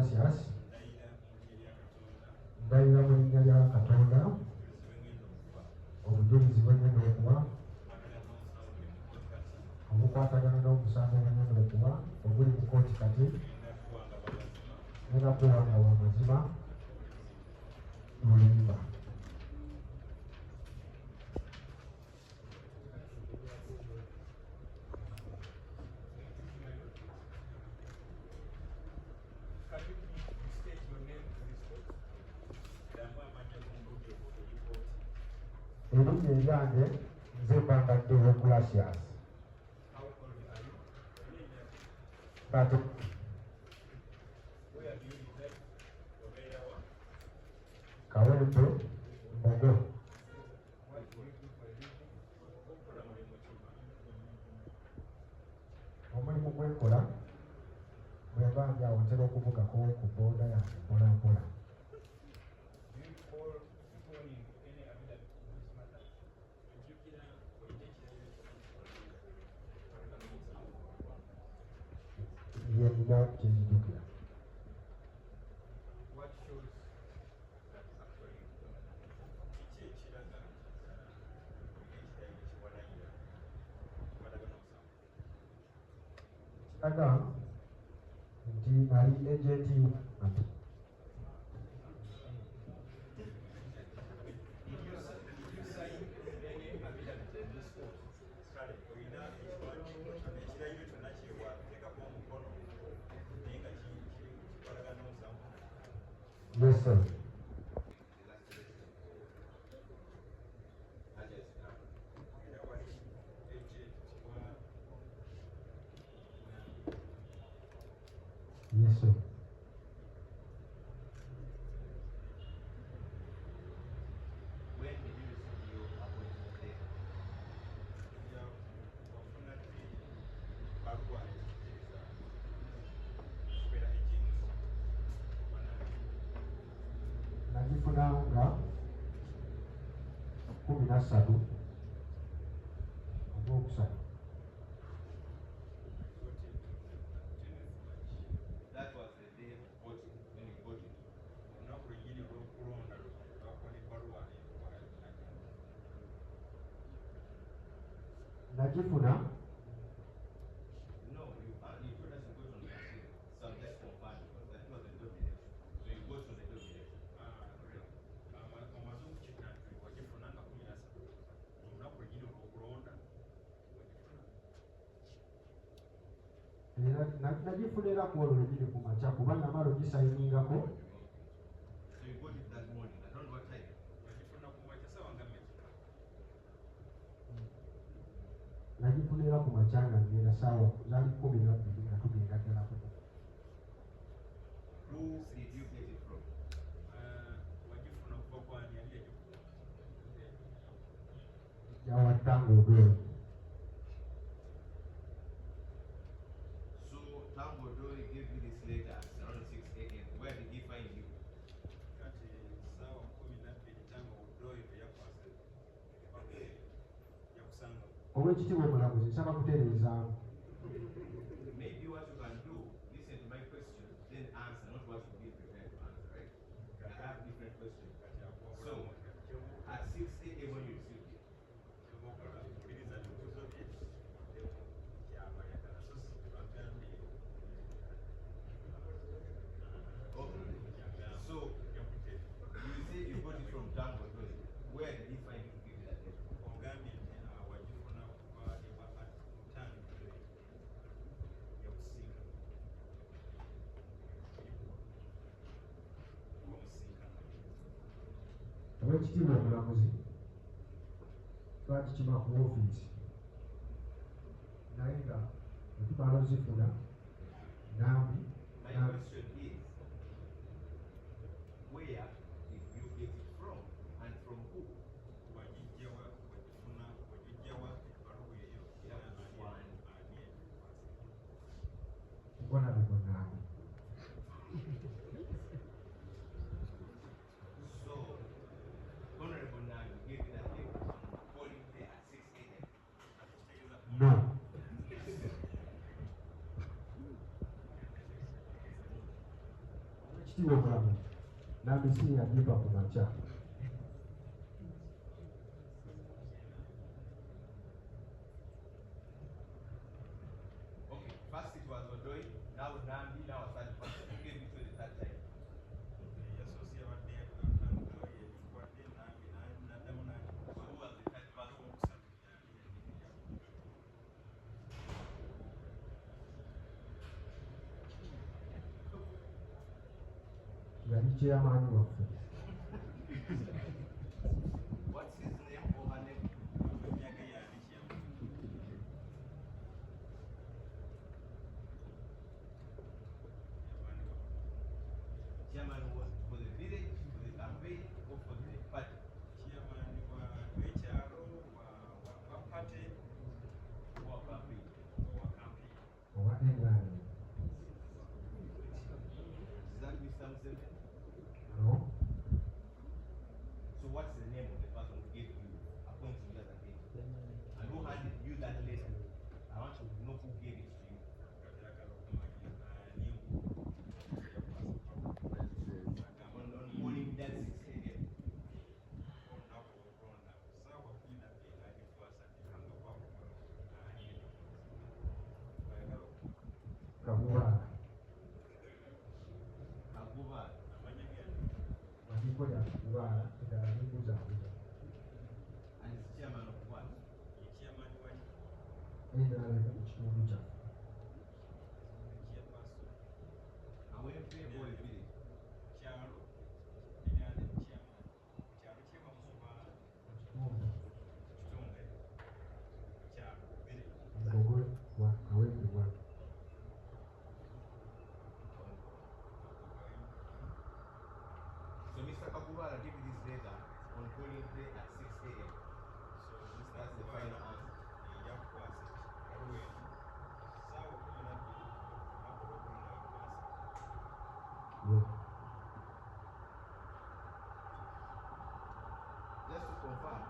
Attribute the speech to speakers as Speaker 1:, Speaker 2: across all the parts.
Speaker 1: Gracias ndayira mu linnya lya Katonda obujulizi bwe ngenda okuwa obukwatagana n'omusango bwe ngenda okuwa oguli mu kooti kati ngenda kuwanga wa mazima lulimba. Erinnya eryange nze mbangaddewo Gracious. Kati Kawempe Mbogo. Omulimu gwenkola bwe mba njawo ntera okuvugako ku booda yange mpola mpola. Yenina kyenzijukira. Kiraga nti ali ejenti ati yes sir. Yes sir.
Speaker 2: When did you receive your appointment letter?
Speaker 1: Nagifuna nga 13 ogwokusatu.
Speaker 2: That was the day of voting, when you voted.
Speaker 1: Nagifuna
Speaker 2: No, you told us you voted on the machine. So I'm just confirming because that was the dog election. So you voted on the dog election.
Speaker 1: nagifuna era ku olwo lwegiri ku makya kuba namala ogisayiningako.
Speaker 2: So you voted that morning. I don't know what time.
Speaker 1: Nagifuna era ku makya nga ngenda saawa zaali 12 nga tugenda ddala ku.
Speaker 2: Who did you get it from?
Speaker 1: Yawaddanga obweru.
Speaker 2: So Tambo Doi gave you this letter around 6 a.m. Where did he find you?
Speaker 1: Oweekitiibwa omulamuzi nsaba kutereezaamu.
Speaker 2: Maybe what you can do, listen to my question, then answer, not what you be prepared to answer, right? I have different questions. So, at 6 a.m. when you received it, okay. So, you say you got it from Tambo Doi. Where did he find you to give you that letter?
Speaker 1: Oweekitiibwa omulamuzi twakikima ku woofiisi naye nga etumala ozifuna nambi.
Speaker 2: My question is, where did you get it from and from who?
Speaker 1: Mbona bigonambi.
Speaker 2: So, Honorable Nagi gave you that letter on polling day at 6 a.m.
Speaker 1: No. Kitiibwa Omulamuzi Nambisi yajipa kumacha.
Speaker 2: Okay, first it was Odoi, now Nambi, now Asad. Who gave it to the third time? So who was the third person?
Speaker 1: Yali chairman waffe.
Speaker 2: What's his name or her name? Chairman was for the village, for the campaign, or for the party? Or campaign?
Speaker 1: Owa NRM.
Speaker 2: Is that Mr. Museveni?
Speaker 1: No.
Speaker 2: So what's the name of the person who gave you, appointing you as an agent? And who handed you that letter? I want to know who gave it to you. On morning that 6 a.m.
Speaker 1: Kabuwala.
Speaker 2: Kabuwala.
Speaker 1: Wajiko ya Kabuwala eddala libuzaabuza.
Speaker 2: And is chairman of what?
Speaker 1: NRM mu kitundu kyaffe.
Speaker 2: And when pay for the village?
Speaker 1: Mugogwe wa Awembiwa.
Speaker 2: So Mr. Kabuwala gave you this letter on polling day at 6 a.m. That's the final answer.
Speaker 1: Yeah.
Speaker 2: Just to confirm,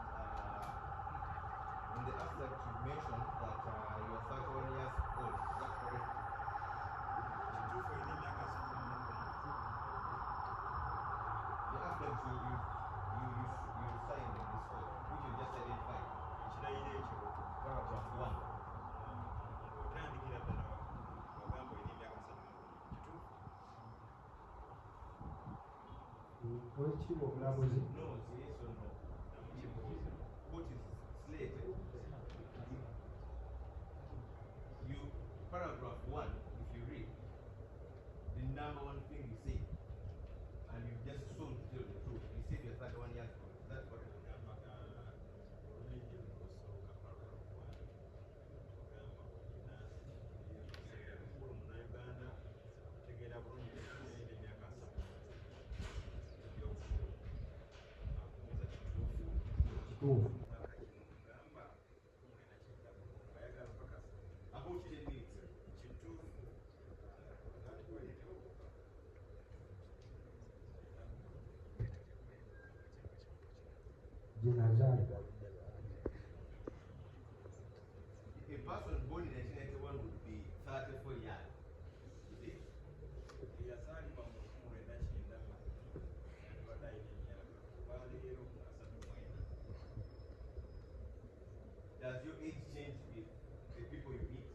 Speaker 2: in the abstract you mentioned that you are 31 years old. Is that correct? The abstract you signed in this form, which you just identified. Paragraph 1.
Speaker 1: Oweekitiibwa Omulamuzi.
Speaker 2: No, it's yes or no. What is slated? You, paragraph 1, if you read, the number one thing you say, and you just so to tell the truth, you say you're 31 years old. Is that correct?
Speaker 1: Kituufu.
Speaker 2: About 10 minutes.
Speaker 1: Gye nazaalibwa.
Speaker 2: A person born in 1991 would be 34 years. You see? Does your age change with the people you meet?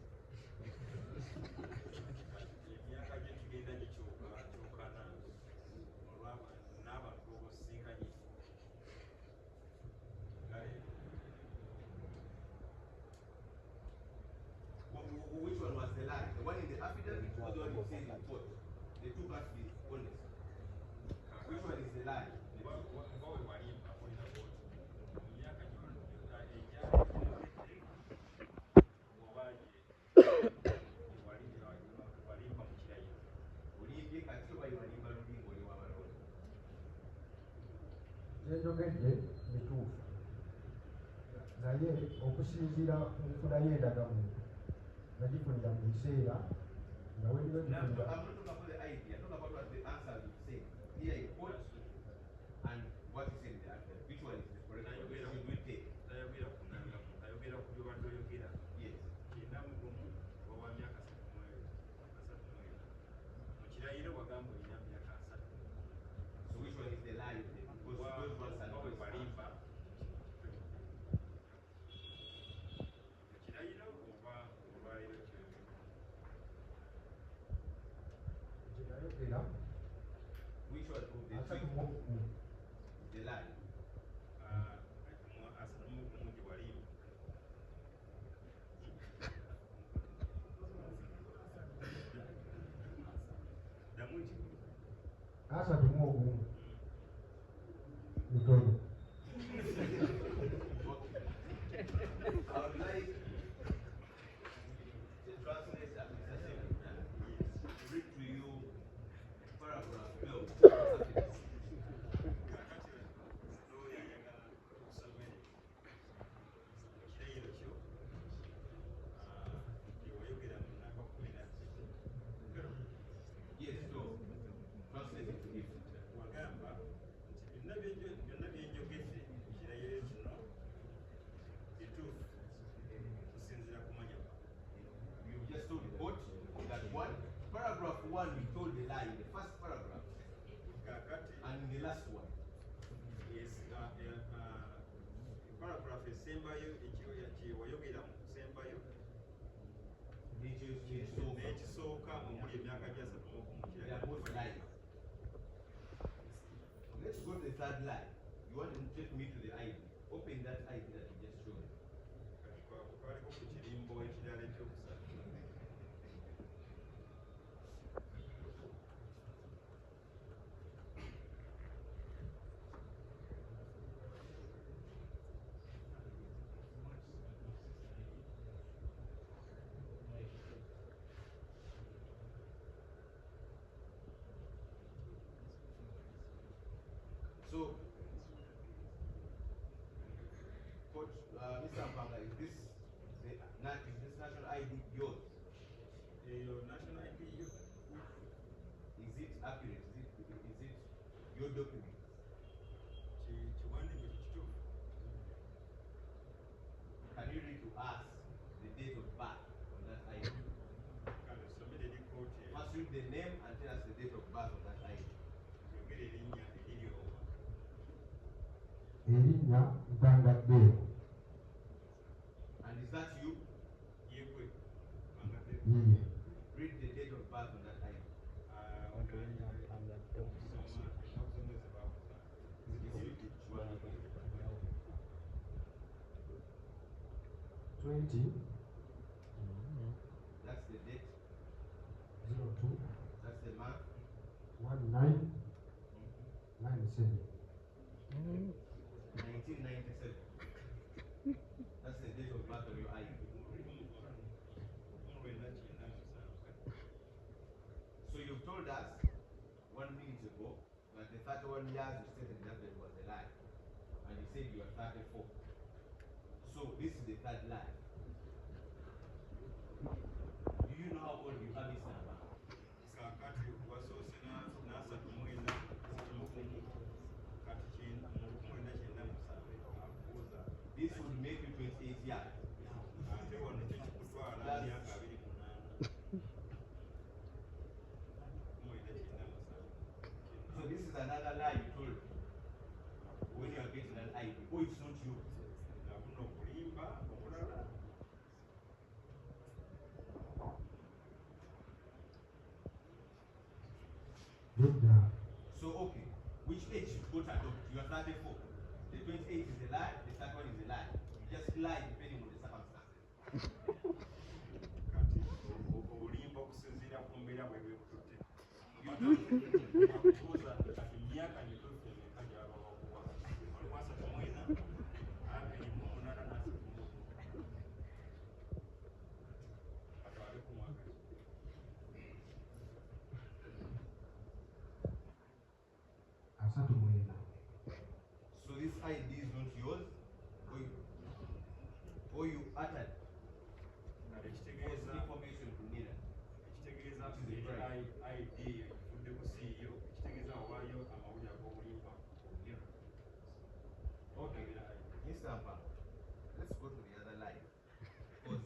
Speaker 2: Which one was the lie? The one in the affidavit or the one you said in court? The two must be honest. Which one is the lie?
Speaker 1: Yenjogedde mituufu. Naye okusinziira ku nfuna y'endagamuntu nagifunira mu biseera nga weriyo
Speaker 2: Now, I'm
Speaker 1: gifunira.
Speaker 2: not talking about the idea, I'm talking about what the answer you say. Here in court and what you said in the affidavit. Which one is the correct one? Which should we take? Yes. those ones are always
Speaker 3: balimba kirayiro oba olwaliro
Speaker 1: Kye yayogera
Speaker 2: which one of the
Speaker 1: asatu
Speaker 2: three
Speaker 1: mu ogumu
Speaker 2: is the lie?
Speaker 3: asatu mu gumu gye walimba ddamu nti
Speaker 1: asatu mu ogumu mutono.
Speaker 2: I would like the translator, Mr. Secretary, to read to you paragraph 12.
Speaker 3: kakati looya ayagala okusomere ekirayiro kyo gyewayogera mu namba 12
Speaker 2: Yes, so translate it to him.
Speaker 3: wagamba nti byonna byenjogedde ekirayiro kino bituufu kusinziira ku manya
Speaker 2: You just told the court that one, paragraph 1 you told the lie in the first paragraph
Speaker 3: kakati
Speaker 2: and in the last one.
Speaker 3: paragraph esembayo kyewayogera mu kusembayo n'ekisooka omuli emyaka gya 3
Speaker 2: They are both lies. Let's go to the third lie. You want to take me to the ID. Open that ID that you just showed.
Speaker 3: twaliko ku kirimbo ekirala ekyokusatu
Speaker 2: So, coach, Mr. Mpanga, is this national ID yours?
Speaker 3: eyo national id yo
Speaker 2: Is it accurate? Is it your document?
Speaker 3: kiwandiiko kikituufu
Speaker 2: Can you read to us the date of birth on that ID?
Speaker 3: kale somere likooti
Speaker 2: First read the name and tell us the date of birth on that ID.
Speaker 3: yogera erinnya eriryo
Speaker 1: erinnya mpangabbeero
Speaker 2: And is that you?
Speaker 3: yekwe bangadde
Speaker 1: yiye
Speaker 2: Read the date of birth on that ID.
Speaker 3: okusomesa bakuza
Speaker 2: Is it
Speaker 1: 20
Speaker 2: That's the date.
Speaker 1: 02
Speaker 2: That's the month.
Speaker 1: 1997.
Speaker 2: 1997. That's the date of birth on your ID. So you've told us 1 minute ago that the 31 years you stated that it was a lie. And you said you are 34. So this is the third lie. Do you know how old you are, Mr. Amba?
Speaker 3: kakati wasoose n'asatu mwenda kati 1997 akubuuza
Speaker 2: This would make you 28 years.
Speaker 3: ate wano kikikutwala myaka 28
Speaker 2: So this is another lie you told when you are getting an ID. Oh, it's not you.
Speaker 3: nakuno okulimba okulala
Speaker 1: Nedda
Speaker 2: So okay, which age you both adopt? You are 34. The 28 is a lie, the third one is a lie. You just lie depending on the circumstances.
Speaker 3: kati olimba okusinziira ku mbeera bwebekututte akubuuza kati myaka mituufu emeka gyaba bakuwa walimu 34 28 n'asatu atwale ku mwaka
Speaker 1: asatu mwenda.
Speaker 2: So this ID is not yours, or you uttered
Speaker 3: kale
Speaker 2: false
Speaker 3: kitegeeza
Speaker 2: information to Nina.
Speaker 3: ekitegeeza id eyo efuddeko siiyo ekitegeeza wawaayo amawulire ag'obulimba
Speaker 2: Okay, Mr. Ampa, let's go to the other line. Because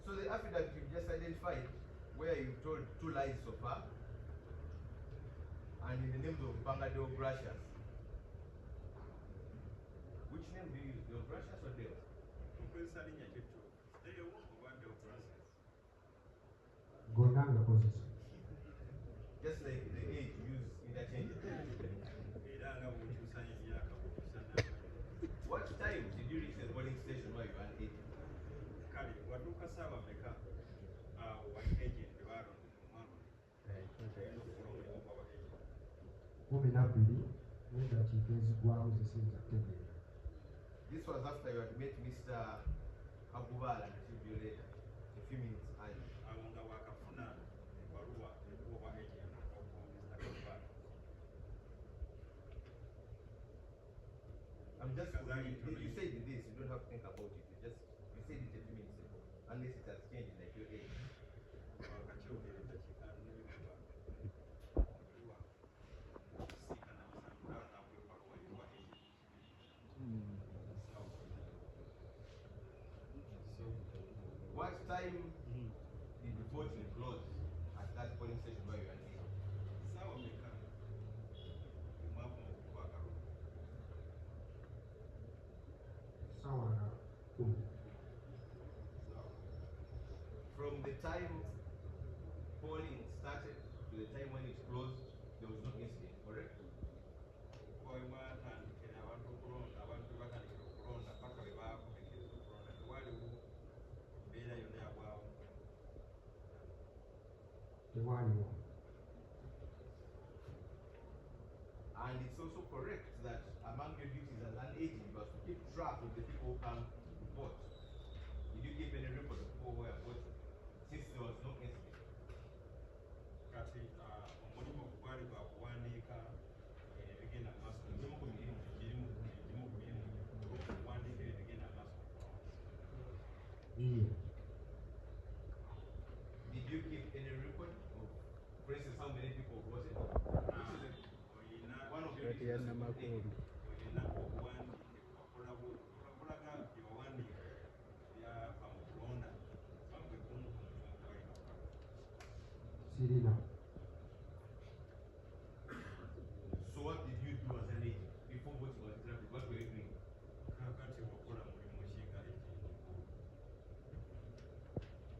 Speaker 2: so the affidavit you just identified where you told 2 lies so far, and in the names of Bangadeo Gracious. Which name do you use, Deo Gracious or Deo?
Speaker 1: Gondanga process.
Speaker 2: Just like the age used interchangeably. What time did you reach the polling station while you were an agent? This was after you had met Mr. Kabubala and received your letter a few minutes earlier. I'm just you said this, you don't have to think about it. You said it a few minutes ago. Unless it has changed like your age. What time did the voting close at that polling station where you were in? From the time polling started to the time when it closed, there was no incident, correct? And it's also correct that among your duties as an agent was to keep track of the people who come to vote. Did you give any report of people who were voting since there was no incident? Did you give any report of, for instance, how many people voted? Which is one of your duties as an agent.
Speaker 1: Sirina.
Speaker 2: So what did you do as an agent before voting was interrupted? What were you doing?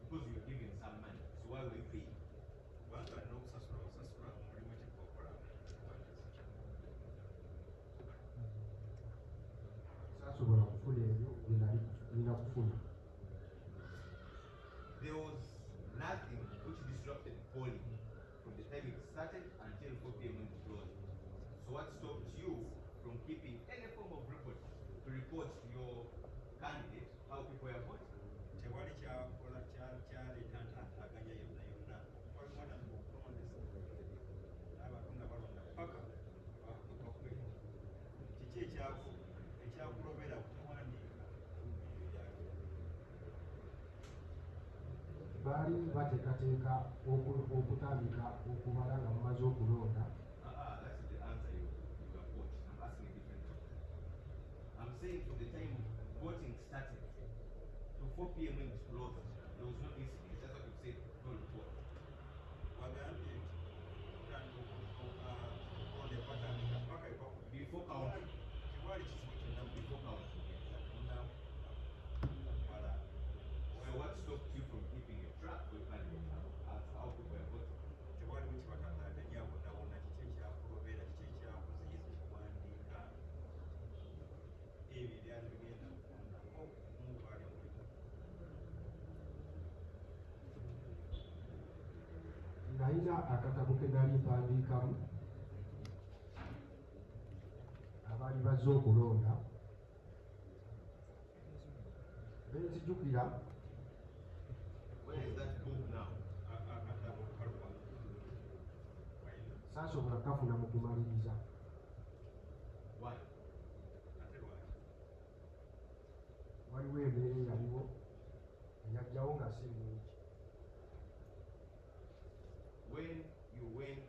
Speaker 2: Because you were given some money. So why were you paying? There was nothing which disrupted polling from the time it started until 4 p.m. when it closed. So what stopped you from keeping any form of report to report to your candidate how people are voting?
Speaker 1: Bali bateekateeka okutandika okubala nga mumaze okulonda.
Speaker 2: That's the answer you have got. I'm asking a different question. I'm saying from the time voting started to 4 p.m. when it closed, there was no incident. That's what you said, no report. Before counting. Before counting. So what stopped you from keeping a track of how people were voting?
Speaker 1: Nalina akatabo ke nali mpandiikamu abaali bazze okulonda benzijukira.
Speaker 2: Where is that book now?
Speaker 1: Saasobola kafuna mu kumaliriza.
Speaker 2: Why?
Speaker 1: Waliwo embeera eyaliwo eyajjawo nga si nnungi.
Speaker 2: When you went